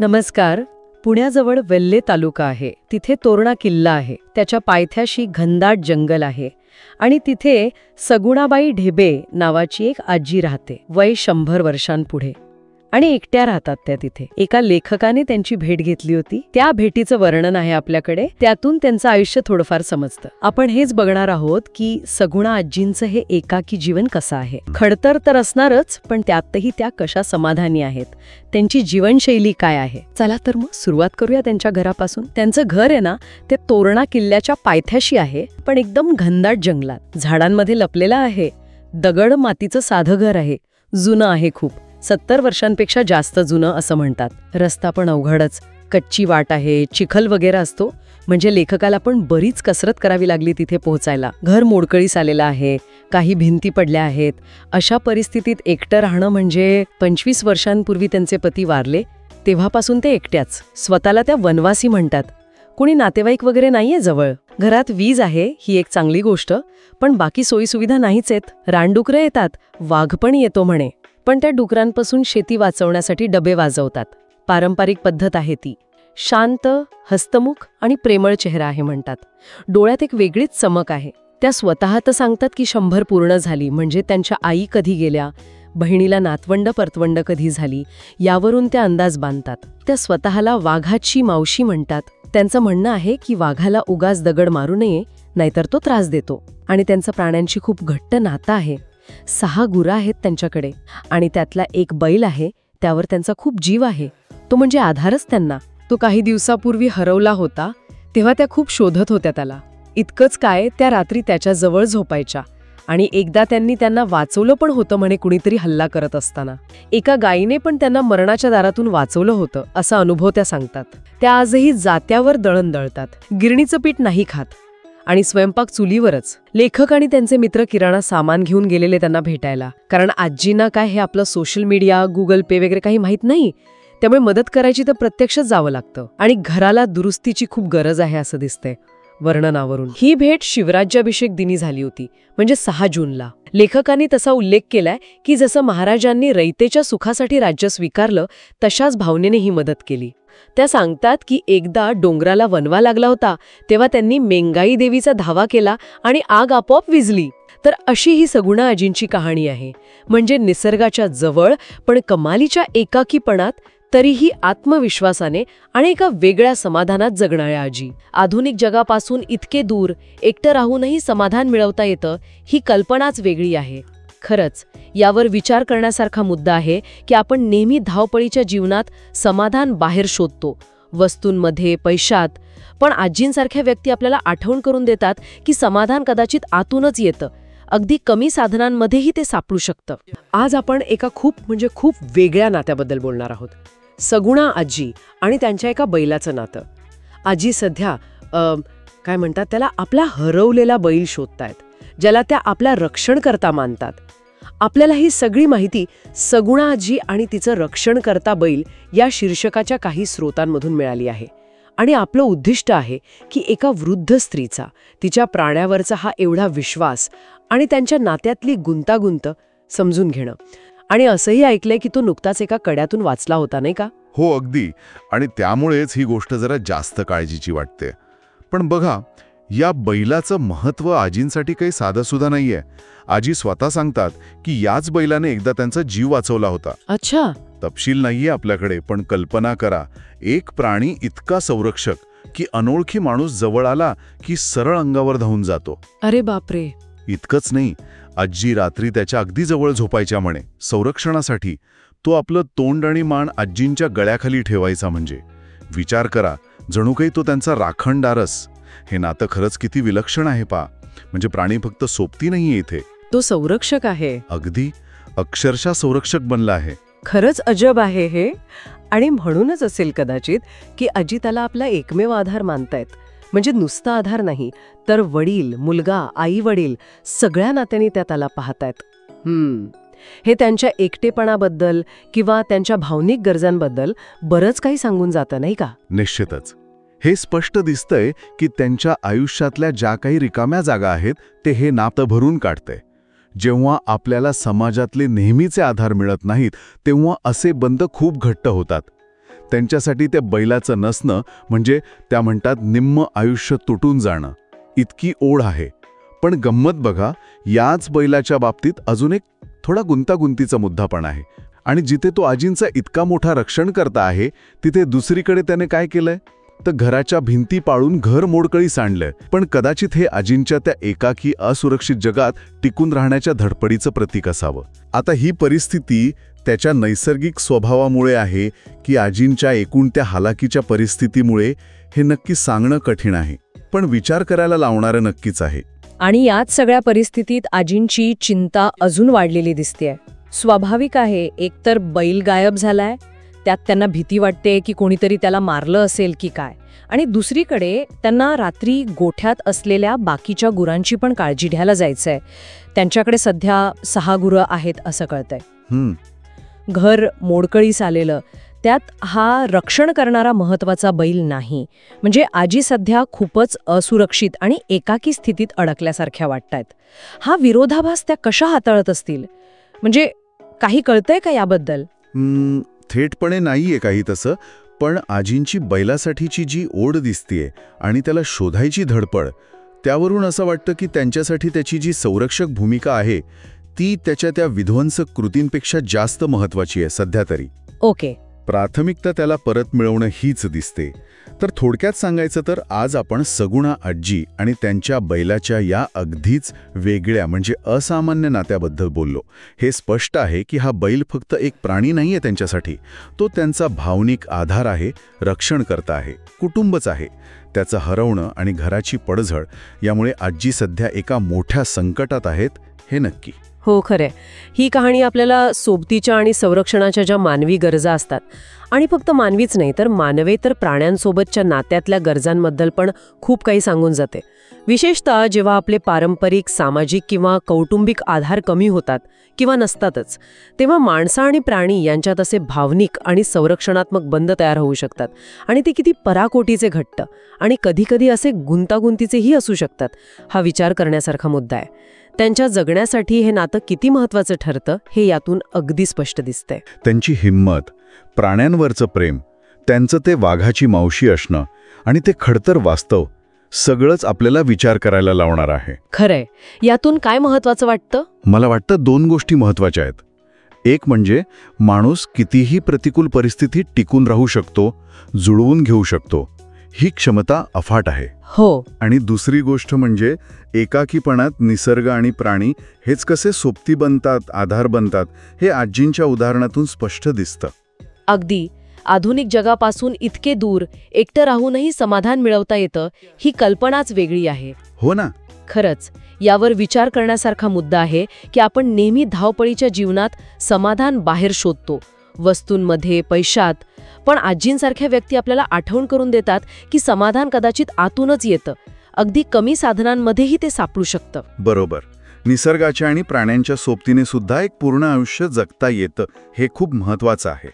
नमस्कार. पुण्याजवळ वेल्हे तालुका आहे. तिथे तोरणा किल्ला आहे. त्याच्या पायथ्याशी घनदाट जंगल आहे आणि तिथे सगुणाबाई ढेबे नावाची एक आजी राहते, वय 100 वर्षांपुढे. आणि एकट्या राहतात त्या तिथे. एका लेखकाने त्यांची भेट घेतली होती. त्या भेटीचं वर्णन आहे आपल्याकडे. त्यातून त्यांचं आयुष्य थोडंफार समजतं. आपण हेच बघणार आहोत की सगुणा आजींचं हे एकाकी जीवन कसं आहे. खडतर तर असणारच, पण त्यातही त्या कशा समाधानी आहेत, त्यांची जीवनशैली काय आहे. चला तर मग सुरुवात करूया त्यांच्या घरापासून. त्यांचं घर आहे ना, ते तोरणा किल्ल्याच्या पायथ्याशी आहे, पण एकदम घनदाट जंगलात, झाडांमध्ये लपलेलं आहे. दगड मातीचं साधं घर आहे. जुनं आहे खूप. 70 वर्षांपेक्षा जास्त जुनं असं म्हणतात. रस्ता पण अवघडच. कच्ची वाट आहे, चिखल वगैरे असतो. म्हणजे लेखकाला पण बरीच कसरत करावी लागली तिथे पोहोचायला. घर मोडकळीस आलेलं आहे, काही भिंती पडल्या आहेत. अशा परिस्थितीत एकटं राहणं म्हणजे 25 वर्षांपूर्वी त्यांचे पती वारले तेव्हापासून ते एकट्याच. स्वतःला त्या वनवासी म्हणतात. कोणी नातेवाईक वगैरे नाहीये जवळ. घरात वीज आहे, ही एक चांगली गोष्ट, पण बाकी सोयीसुविधा नाहीच आहेत. रानडुकरं येतात, वाघ पण येतो म्हणे. पण त्या डुकरांपासून शेती वाचवण्यासाठी डबे वाजवतात. पारंपरिक पद्धत आहे ती. शांत, हस्तमुख आणि प्रेमळ चेहरा आहे म्हणतात. डोळ्यात एक वेगळीच चमक आहे. त्या स्वतः तर सांगतात की 100 पूर्ण झाली, म्हणजे त्यांच्या आई कधी गेल्या, बहिणीला नातवंड परतवंड कधी झाली, यावरून त्या अंदाज बांधतात. त्या स्वतःला वाघाची मावशी म्हणतात. त्यांचं म्हणणं आहे की वाघाला उगाच दगड मारू नये, नाहीतर तो त्रास देतो. आणि त्यांचं प्राण्यांची खूप घट्ट नातं आहे. 6 गुरं आहेत त्यांच्याकडे आणि त्यातला एक बैल आहे, त्यावर त्यांचा खूप जीव आहे. तो म्हणजे आधारच त्यांना. तो काही दिवसापूर्वी हरवला होता, तेव्हा त्या खूप शोधत होत्या त्याला. इतकंच काय, त्या रात्री त्याच्या जवळ झोपायच्या आणि एकदा त्यांना वाचवलं पण होतं म्हणे, कुणीतरी हल्ला करत असताना. एका गायीने पण त्यांना मरणाच्या दारातून वाचवलं होतं, असा अनुभव त्या सांगतात. त्या आजही जात्यावर दळण दळतात, गिरणीचं पीठ नाही खात आणि स्वयंपाक चुलीवरच. लेखक आणि त्यांचे मित्र किराणा सामान घेऊन गेलेले त्यांना भेटायला, कारण आजींना काय हे आपलं सोशल मीडिया, गुगल पे वगैरे काही माहीत नाही. त्यामुळे मदत करायची तर प्रत्यक्षच जावं लागतं. आणि घराला दुरुस्तीची खूप गरज आहे असं दिसतंय वर्णनावरून. ही भेट शिवराज्याभिषेक दिनी झाली होती, म्हणजे 6 जूनला. लेखकांनी तसा उल्लेख केलाय की जसं महाराजांनी रयतेच्या सुखासाठी राज्य स्वीकारलं, तशाच भावनेने ही मदत केली. त्या सांगतात की एकदा डोंगराला वणवा लागला होता, तेव्हा त्यांनी मेंगाई देवीचा धावा केला आणि आग आपोआप विझली. तर अशी ही सगुणा आजींची कहाणी आहे. म्हणजे निसर्गाच्या जवळ पण कमालीच्या एकाकीपणात, तरीही आत्मविश्वासाने आणि एका वेगळ्या समाधानात जगणाऱ्या आजी. आधुनिक जगापासून इतके दूर एकटं राहूनही समाधान मिळवता येतं, ही कल्पनाच वेगळी आहे. खरंच यावर विचार करण्यासारखा मुद्दा आहे की आपण नेहमी धावपळीच्या जीवनात समाधान बाहेर शोधतो, वस्तूंमध्ये, पैशात. पण आजींसारख्या व्यक्ती आपल्याला आठवण करून देतात की समाधान कदाचित आतूनच येतं. अगदी कमी साधनांमध्येही ते सापडू शकतं. आज आपण एका खूप वेगळ्या नात्याबद्दल बोलणार आहोत. सगुणा आजी आणि त्यांच्या एका बैलाचं नातं. आजी सध्या काय म्हणतात त्याला, आपला हरवलेला बैल शोधतायत, ज्याला त्या आपल्या रक्षणकर्ता मानतात. आपल्याला ही सगळी माहिती सगुणा आजी आणि तिचं रक्षणकर्ता बैल या शीर्षकाच्या काही स्रोतांमधून मिळाली आहे. आणि आपलं उद्दिष्ट आहे की एका वृद्ध स्त्रीचा, तिच्या प्राण्यावरचा हा एवढा विश्वास आणि त्यांच्या नात्यातली गुंतागुंत समजून घेणं. आणि असंही ऐकलंय की तो नुकताच एका कड्यातून वाचला होता, नाही का? हो, अगदी. आणि त्यामुळेच ही गोष्ट जरा जास्त काळजीची वाटते. पण बघा, या बैलाचं महत्त्व आजींसाठी काही साधंसुद्धा नाहीये. आजी स्वतः सांगतात की याच बैलाने एकदा त्यांचा जीव वाचवला होता. अच्छा. तपशील नाहीये आपल्याकडे, पण कल्पना करा, एक प्राणी इतका संरक्षक की अनोळखी माणूस जवळ आला की सरळ अंगावर धावून जातो. अरे बापरे. इतकंच नाही, आजी रात्री त्याच्या अगदी जवळ झोपायच्या म्हणे. संरक्षणासाठी तो आपलं तोंड आणि मान आजींच्या गळ्याखाली ठेवायचा. म्हणजे विचार करा, जणू काही तो त्यांचा राखणदारच. हे नातं खरंच किती विलक्षण आहे पा. म्हणजे प्राणी फक्त सोबती नाहीये इथे, तो संरक्षक आहे. अगदी अक्षरशः संरक्षक बनला आहे. खरंच अजब आहे हे. आणि म्हणूनच असेल कदाचित की आजी त्याला आपला एकमेव आधार मानतायत. म्हणजे नुसता आधार नाही, तर वडील, मुलगा, आई वडील सगळ्या नात्यांनी त्या त्याला पाहतायत. हे त्यांच्या एकटेपणाबद्दल किंवा त्यांच्या भावनिक गरजांबद्दल बरंच काही सांगून जातं, नाही का? निश्चितच. हे स्पष्ट दिसतंय की त्यांच्या आयुष्यातल्या ज्या काही रिकाम्या जागा आहेत ते हे नातं भरून काढतंय. जेव्हा आपल्याला समाजातले नेहमीचे आधार मिळत नाहीत, तेव्हा असे बंध खूप घट्ट होतात. त्यांच्यासाठी त्या बैलाचं नसणं म्हणजे त्या म्हणतात निम्म आयुष्य तुटून जाणं, इतकी ओढ आहे. पण गंमत बघा, याच बैलाच्या बाबतीत अजून एक थोडा गुंतागुंतीचा मुद्दा पण आहे. आणि जिथे तो आजींचा इतका मोठा रक्षणकर्ता आहे, तिथे दुसरीकडे त्याने काय केलंय तर घराच्या भिंती पाळून घर मोडकळी सांडलंय. पण कदाचित हे आजींच्या त्या एकाकी असुरक्षित जगात टिकून राहण्याच्या धडपडीचं प्रतीक असावं. आता ही परिस्थिती त्याच्या नैसर्गिक स्वभावामुळे आहे की आजींच्या एकूण त्या हालाकीच्या परिस्थितीमुळे, हे नक्की सांगणं कठीण आहे. पण विचार करायला लावणारं नक्कीच आहे. आणि याच सगळ्या परिस्थितीत आजींची चिंता अजून वाढलेली दिसतेय. स्वाभाविक आहे, एकतर बैल गायब झालाय, त्यात त्यांना भीती वाटते की कोणीतरी त्याला मारलं असेल की काय, आणि दुसरीकडे त्यांना रात्री गोठ्यात असलेल्या बाकीच्या गुरांची पण काळजी घ्यायला जायचंय. त्यांच्याकडे सध्या 6 गुरं आहेत असं कळतंय. घर मोडकळीस आलेलं, त्यात हा रक्षण करणारा महत्वाचा बैल नाही. म्हणजे आजी सध्या खूपच असुरक्षित आणि एकाकी स्थितीत अडकल्यासारख्या वाटतायत. हा विरोधाभास त्या कशा हाताळत असतील, म्हणजे काही कळतंय का याबद्दल? थेटपणे नाहीये काही तसं, पण आजींची बैलासाठीची जी ओढ दिसतीये आणि त्याला शोधायची धडपड, त्यावरून असं वाटतं की त्यांच्यासाठी त्याची जी संरक्षक भूमिका आहे ती त्याच्या त्या विध्वंसक कृतींपेक्षा जास्त महत्वाची आहे सध्या तरी. ओके. प्राथमिकता त्याला परत मिळवणं हीच दिसते. तर थोडक्यात सांगायचं तर आज आपण सगुणा आजी आणि त्यांच्या बैलाच्या या अगदीच वेगळ्या म्हणजे असामान्य नात्याबद्दल बोललो. हे स्पष्ट आहे की हा बैल फक्त एक प्राणी नाहीये त्यांच्यासाठी, तो त्यांचा भावनिक आधार आहे, रक्षणकर्ता आहे, कुटुंबच आहे. त्याचं हरवणं आणि घराची पडझड यामुळे आजी सध्या एका मोठ्या संकटात आहेत, हे नक्की. हो, खरंय. ही कहाणी आपल्याला सोबतीच्या आणि संरक्षणाच्या ज्या मानवी गरजा असतात, आणि फक्त मानवीच नाही तर मानवे तर प्राण्यांसोबतच्या नात्यातल्या गरजांबद्दल पण खूप काही सांगून जाते. विशेषतः जेव्हा आपले पारंपरिक सामाजिक किंवा कौटुंबिक आधार कमी होतात किंवा नसतातच, तेव्हा माणसं आणि प्राणी यांच्यात असे भावनिक आणि संरक्षणात्मक बंध तयार होऊ शकतात. आणि ते किती पराकोटीचे घट्ट आणि कधीकधी असे गुंतागुंतीचेही असू शकतात, हा विचार करण्यासारखा मुद्दा आहे. त्यांच्या जगण्यासाठी हे नातं किती महत्वाचं ठरतं हे यातून अगदी स्पष्ट दिसतंय. त्यांची हिंमत, प्राण्यांवरचं प्रेम, त्यांचं ते वाघाची मावशी असणं आणि ते खडतर वास्तव, सगळंच आपल्याला विचार करायला लावणार आहे. खरंय. यातून काय महत्वाचं वाटतं? मला वाटतं 2 गोष्टी महत्वाच्या आहेत. एक म्हणजे माणूस कितीही प्रतिकूल परिस्थितीत टिकून राहू शकतो, जुळवून घेऊ शकतो, ही क्षमता अफाट आहे. हो. आणि दुसरी गोष्ट म्हणजे एकाकीपणात निसर्ग आणि प्राणी हेच कसे सोबती बनतात, आधार बनतात, हे आजींच्या उदाहरणातून स्पष्ट दिसतं. अगदी. आधुनिक जगापासून इतके दूर एकटं राहूनही समाधान मिळवता येतं, ही कल्पनाच वेगळी आहे. हो ना. खरंच यावर विचार करण्यासारखा मुद्दा आहे की आपण नेहमी धावपळीच्या जीवनात समाधान बाहेर शोधतो, वस्तूंमध्ये, पैशात. पण आजींसारख्या व्यक्ती आपल्याला आठवण करून देतात की समाधान कदाचित आतूनच येतं, अगदी कमी साधनांमध्येही ते सापडू शकतं. बरोबर. निसर्गाच्या आणि प्राण्यांच्या सोबतीने सुद्धा एक पूर्ण आयुष्य जगता येतं, हे खूप महत्वाचं आहे.